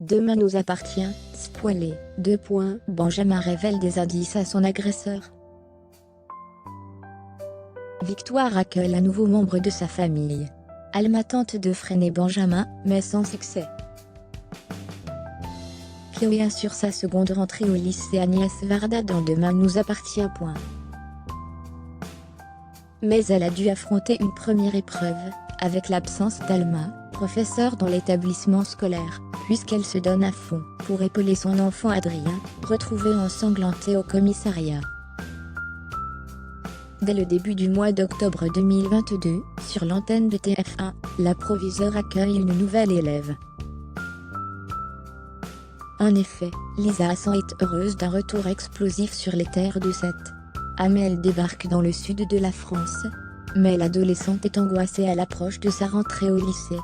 Demain nous appartient, spoilé, Benjamin révèle des indices à son agresseur. Victoire accueille un nouveau membre de sa famille. Alma tente de freiner Benjamin, mais sans succès. Chloé assure sa seconde rentrée au lycée Agnès Varda dans Demain nous appartient. Mais elle a dû affronter une première épreuve, avec l'absence d'Alma, professeure dans l'établissement scolaire, puisqu'elle se donne à fond pour épauler son enfant Adrien, retrouvé ensanglanté au commissariat. Dès le début du mois d'octobre 2022, sur l'antenne de TF1, la proviseure accueille une nouvelle élève. En effet, Lisa Hassan est heureuse d'un retour explosif sur les terres de Sète. Amel débarque dans le sud de la France, mais l'adolescente est angoissée à l'approche de sa rentrée au lycée.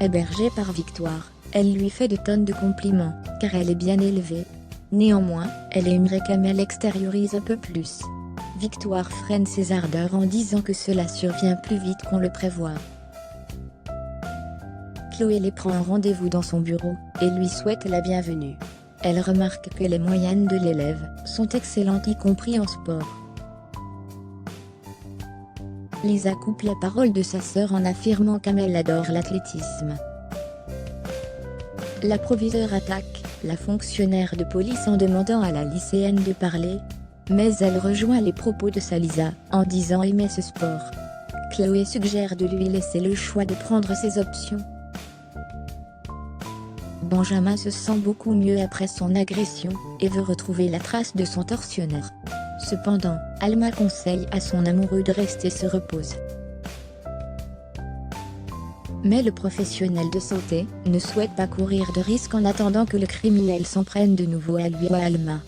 Hébergée par Victoire, elle lui fait de tonnes de compliments, car elle est bien élevée. Néanmoins, elle aimerait qu'Amel extériorise un peu plus. Victoire freine ses ardeurs en disant que cela survient plus vite qu'on le prévoit. Chloé les prend en rendez-vous dans son bureau, et lui souhaite la bienvenue. Elle remarque que les moyennes de l'élève sont excellentes y compris en sport. Lisa coupe la parole de sa sœur en affirmant qu'Amel adore l'athlétisme. La proviseure attaque la fonctionnaire de police en demandant à la lycéenne de parler, mais elle rejoint les propos de sa Lisa en disant aimer ce sport. Chloé suggère de lui laisser le choix de prendre ses options. Benjamin se sent beaucoup mieux après son agression, et veut retrouver la trace de son tortionnaire. Cependant, Alma conseille à son amoureux de rester se repose. Mais le professionnel de santé ne souhaite pas courir de risque en attendant que le criminel s'en prenne de nouveau à lui ou à Alma.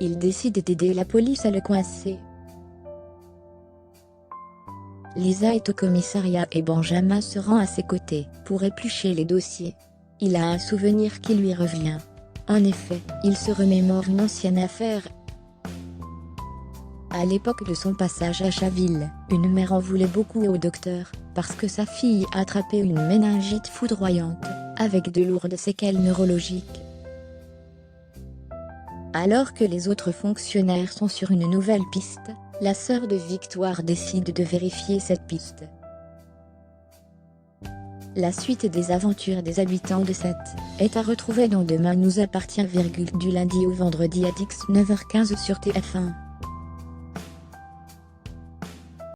Il décide d'aider la police à le coincer. Lisa est au commissariat et Benjamin se rend à ses côtés pour éplucher les dossiers. Il a un souvenir qui lui revient. En effet, il se remémore une ancienne affaire. À l'époque de son passage à Chaville, une mère en voulait beaucoup au docteur, parce que sa fille a attrapé une méningite foudroyante, avec de lourdes séquelles neurologiques. Alors que les autres fonctionnaires sont sur une nouvelle piste, la sœur de Victoire décide de vérifier cette piste. La suite des aventures des habitants de Sète est à retrouver dans Demain nous appartient, du lundi au vendredi à 19h15 sur TF1.